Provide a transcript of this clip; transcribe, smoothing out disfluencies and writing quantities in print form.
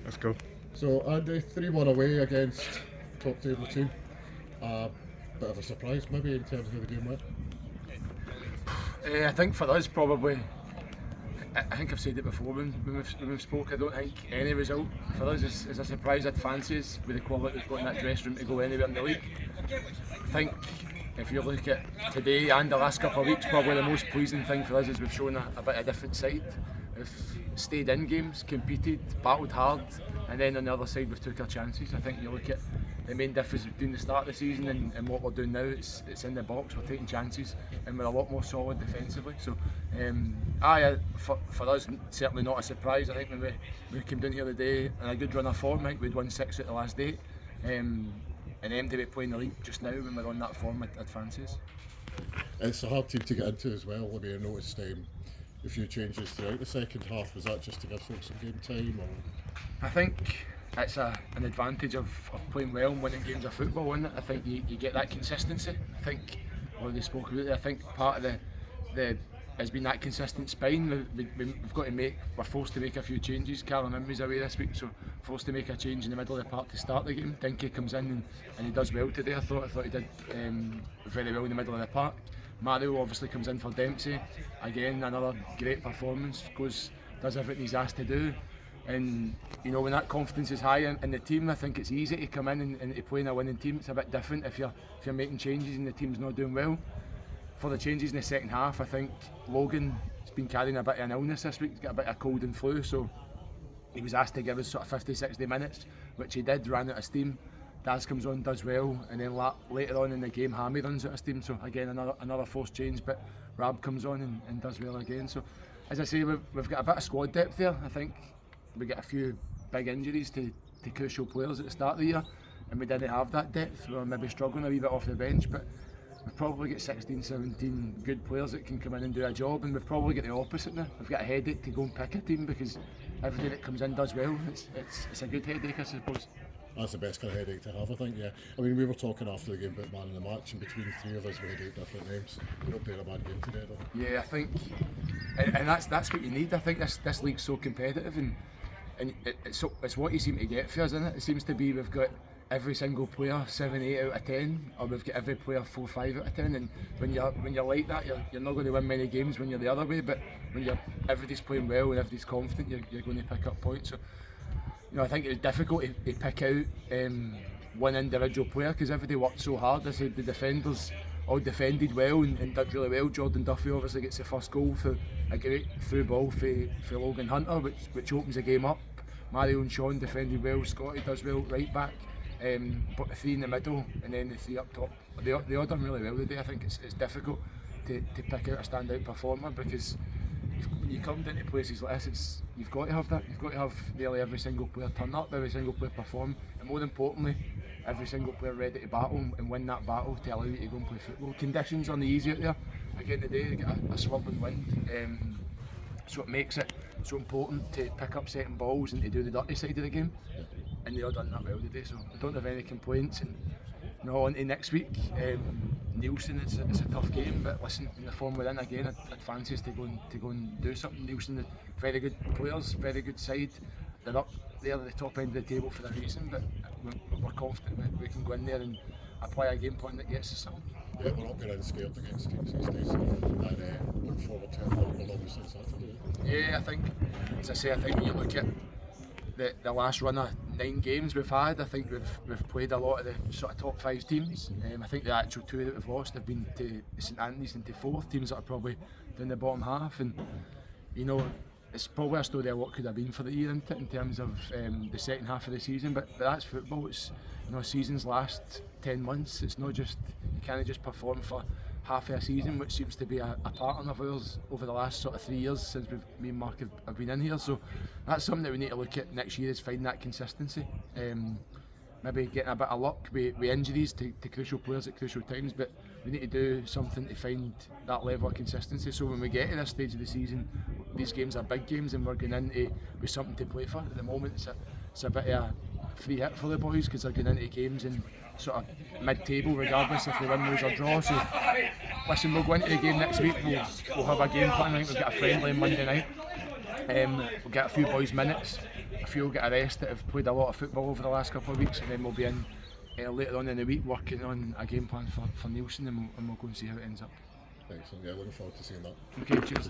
Let's go. So Andy, 3-1 away against top table team. Bit of a surprise maybe in terms of how the game went. I think for us probably, I think I've said it before when we've spoke, I don't think any result for us is a surprise. I'd fancy us with the quality we've got in that dressing room to go anywhere in the league. I think if you look at today and the last couple of weeks, probably the most pleasing thing for us is we've shown a bit of a different side. We've stayed in games, competed, battled hard, and then on the other side we've took our chances. I think you look at the main difference between the start of the season and what we're doing now, it's in the box, we're taking chances and we're a lot more solid defensively. So for us, certainly not a surprise. I think when we came down here today and a good run of form, I think we'd won 6 out the last 8. And them to be playing the league just now when we're on that form, I'd fancy us. It's a hard team to get into as well. I mean, I noticed a few changes throughout the second half. Was that just to give folks some game time? Or? I think it's an advantage of playing well and winning games of football, isn't it? I think you get that consistency. I think, well, they spoke about it, I think part of the has been that consistent spine. We've got to we're forced to make a few changes. Callum Imrie's away this week, so forced to make a change in the middle of the park to start the game. Dinky comes in and he does well today. I thought he did very well in the middle of the park. Mario obviously comes in for Dempsey. Again, another great performance. Does everything he's asked to do. And you know, when that confidence is high in the team, I think it's easy to come in and to play in a winning team. It's a bit different if you're making changes and the team's not doing well. For the changes in the second half, I think Logan has been carrying a bit of an illness this week. He's got a bit of cold and flu, so he was asked to give us sort of 50-60 minutes, which he did, ran out of steam. Daz comes on, does well, and then later on in the game, Hammy runs out of steam. So again, another forced change, but Rab comes on and does well again. So as I say, we've got a bit of squad depth there. I think we get a few big injuries to crucial players at the start of the year, and we didn't have that depth. We were maybe struggling a wee bit off the bench, but we've probably got 16, 17 good players that can come in and do a job, and we've probably got the opposite now. We've got a headache to go and pick a team because everybody that comes in does well. It's a good headache, I suppose. That's the best kind of headache to have, I think, yeah. I mean, we were talking after the game about man of the match, and between 3 of us we had 8 different names. We don't play a bad game today, though. Yeah, I think, and that's what you need. I think this league's so competitive, and it's what you seem to get for us, isn't it? It seems to be we've got every single player 7, 8 out of 10, or we've got every player 4, 5 out of 10. And when you're like that, you're not going to win many games when you're the other way. But when everybody's playing well and everybody's confident, you're going to pick up points. So, you know, I think it was difficult to pick out one individual player because everybody worked so hard. I said the defenders all defended well and did really well. Jordan Duffy obviously gets the first goal for a great through ball for Logan Hunter, which opens the game up. Mario and Sean defended well. Scotty does well right back. But the 3 in the middle and then the 3 up top, they all done really well today. I think it's difficult to pick out a standout performer because when you come down to places like this, you've got to have that. You've got to have nearly every single player turn up, every single player perform, and more importantly, every single player ready to battle and win that battle to allow you to go and play football. Conditions aren't easy out there. Again today, they get a swirling wind, so it makes it so important to pick up second balls and to do the dirty side of the game. And they all done that well today, so I don't have any complaints. And on to next week. Nielsen, it's a tough game, but listen, in the form we're in again, I'd fancy us to go and do something. Nielsen, very good players, very good side. They're up there at the top end of the table for a reason, but we're confident that we can go in there and apply a game plan that gets us something. Yeah, we're not going in scared against teams these days, and look forward to Liverpool obviously Saturday. Yeah, I think, as I say, I think when you look at the last run of 9 games we've had, I think we've played a lot of the sort of top 5 teams. I think the actual 2 that we've lost have been to St Anthony's and to Forth, teams that are probably down the bottom half. And you know, it's probably a story of what could have been for the year in terms of the second half of the season. But that's football. It's, you know, seasons last 10 months. It's not just, you can't just perform for half of a season, which seems to be a pattern of ours over the last sort of 3 years since me and Mark have been in here. So that's something that we need to look at next year, is finding that consistency. Maybe getting a bit of luck with injuries to crucial players at crucial times, but we need to do something to find that level of consistency. So when we get to this stage of the season, these games are big games and we're going into with something to play for. At the moment, it's a bit of a free hit for the boys because they're going into games and sort of mid-table regardless if they win, lose or draw. So listen, we'll go into the game next week, we'll have a game plan. I think we've got a friendly on Monday night. We'll get a few boys minutes a few will get a rest that have played a lot of football over the last couple of weeks, and then we'll be in later on in the week working on a game plan for Nielsen, and we'll go and see how it ends up. Excellent. Yeah, looking forward to seeing that. Okay, cheers.